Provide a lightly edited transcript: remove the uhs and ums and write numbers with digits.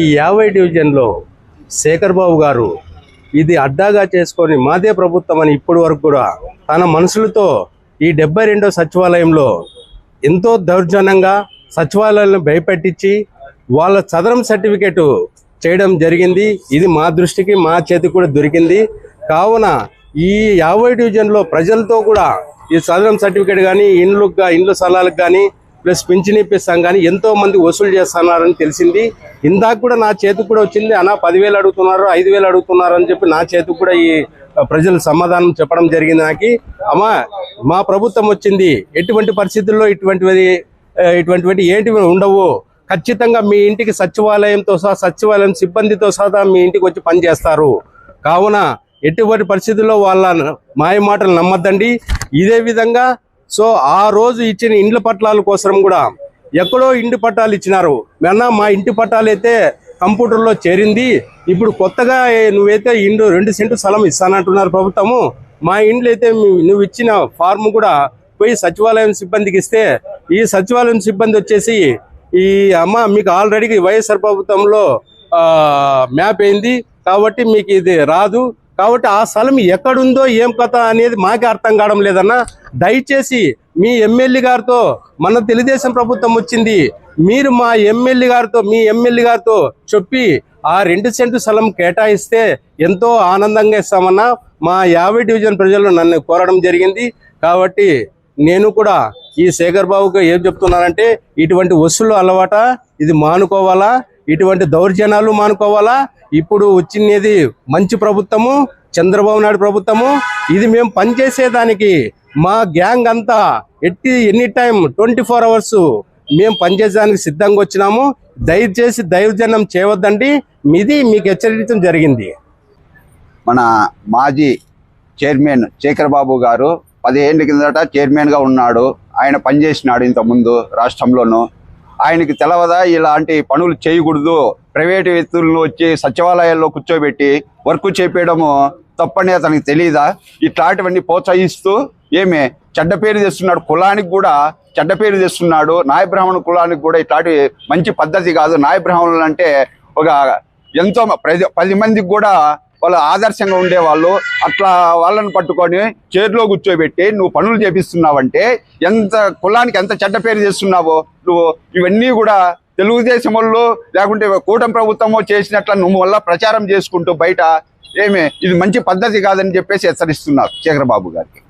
ఈ 50 డివిజన్లో శేఖర్ బాబు గారు ఇది అడ్డాగా చేసుకొని మాదే ప్రభుత్వం అని ఇప్పటి వరకు కూడా తన మనుషులతో ఈ 72వ సచివాలయంలో ఎంతో దౌర్జన్యంగా సచివాలయాలను భయపెట్టించి వాళ్ళ చదరం సర్టిఫికేట్ చేయడం జరిగింది. ఇది మా దృష్టికి మా చేతికి కూడా దొరికింది. కావున ఈ 50 డివిజన్లో ప్రజలతో కూడా ఈ చదరం సర్టిఫికేట్ కానీ ఇండ్లు స్థలాలకు కానీ ప్లస్ పింఛన్ ఇప్పిస్తాం కానీ ఎంతో మంది వసూలు చేస్తున్నారని తెలిసింది. ఇందాక కూడా నా చేతికి కూడా వచ్చింది, అన్న 10,000 అడుగుతున్నారు, 5,000 అడుగుతున్నారు అని చెప్పి నా చేతికి కూడా ఈ ప్రజలు సమాధానం చెప్పడం జరిగింది. నాకు అమ్మా మా ప్రభుత్వం వచ్చింది, ఎటువంటి పరిస్థితుల్లో ఇటువంటివి ఏంటివి ఉండవు, ఖచ్చితంగా మీ ఇంటికి సచివాలయంతో సహా సచివాలయం సిబ్బందితో సహా మీ ఇంటికి వచ్చి పనిచేస్తారు. కావున ఎటువంటి పరిస్థితుల్లో వాళ్ళ మాయ మాటలు నమ్మద్దండి. ఇదే విధంగా ఆ రోజు ఇచ్చిన ఇండ్ల పట్టాల కోసం కూడా ఎక్కడో ఇంటి పట్టాలు ఇచ్చినారు. మా ఇంటి పట్టాలు అయితే కంప్యూటర్లో చేరింది. ఇప్పుడు కొత్తగా నువ్వైతే 2 సెంటు స్థలం ఇస్తానంటున్నారు ప్రభుత్వము. మా ఇండ్లు అయితే నువ్వు ఇచ్చిన ఫార్మ్ కూడా పోయి సచివాలయం సిబ్బందికి ఇస్తే ఈ సచివాలయం సిబ్బంది వచ్చేసి మీకు ఆల్రెడీ వైఎస్ఆర్ ప్రభుత్వంలో మ్యాప్ అయింది కాబట్టి మీకు ఇది రాదు, కాబట్టి ఆ స్థలం ఎక్కడుందో ఏం కథ అనేది మాకే అర్థం కావడం లేదన్నా. దయచేసి మీ ఎమ్మెల్యే గారితో, మన తెలుగుదేశం ప్రభుత్వం వచ్చింది, మీరు మీ ఎమ్మెల్యే గారితో చెప్పి ఆ 2 సెంటు స్థలం కేటాయిస్తే ఎంతో ఆనందంగా ఇస్తామన్నా మా 50 డివిజన్ ప్రజలు నన్ను కోరడం జరిగింది. కాబట్టి నేను కూడా ఈ శేఖర్ బాబుకి ఏం చెప్తున్నానంటే, ఇటువంటి వసూలు అలవాట ఇది మానుకోవాలా, ఇటువంటి దౌర్జన్యాలు మానుకోవాలా. ఇప్పుడు వచ్చినది మంచి ప్రభుత్వము, చంద్రబాబు నాయుడు ప్రభుత్వము. ఇది మేము పనిచేసేదానికి మా గ్యాంగ్ అంతా ఎనీ టైం 24 అవర్స్ మేము పనిచేసేదానికి సిద్ధంగా వచ్చినాము. దయచేసి దౌర్జన్యం చేయవద్దండి, మీకు హెచ్చరించడం జరిగింది. మన మాజీ చైర్మన్ శేఖర్ బాబు గారు 10 ఏళ్ల కిందట చైర్మన్గా ఉన్నాడు. ఆయన పనిచేసినాడు ఇంతకుముందు రాష్ట్రంలోనూ. ఆయనకి తెలవదా ఇలాంటి పనులు చేయకూడదు, ప్రైవేటు వ్యక్తులను వచ్చి సచివాలయాల్లో కూర్చోబెట్టి వర్క్ చేపేయడము తప్పని అతనికి తెలియదా? ఇట్లాంటివన్నీ ప్రోత్సహిస్తూ చెడ్డ పేరు తెస్తున్నాడు, కులానికి కూడా చెడ్డ పేరు తెస్తున్నాడు. నాయ బ్రాహ్మణ కులానికి కూడా ఇట్లాంటి మంచి పద్ధతి కాదు. నాయ బ్రాహ్మణులు అంటే ఎంతో 10 మందికి కూడా వాళ్ళు ఆదర్శంగా ఉండేవాళ్ళు. అట్లా వాళ్ళని పట్టుకొని చైర్లో కూర్చోబెట్టి నువ్వు పనులు చేపిస్తున్నావంటే కులానికి ఎంత చెడ్డ పేరు చేస్తున్నావో నువ్వు. ఇవన్నీ కూడా తెలుగుదేశం వాళ్ళు లేకుంటే కూటమి ప్రభుత్వమో చేసినట్ల నువ్వు వల్ల ప్రచారం చేసుకుంటూ బయట ఇది మంచి పద్ధతి కాదని చెప్పేసి హెచ్చరిస్తున్నారు శేఖర్ బాబు గారికి.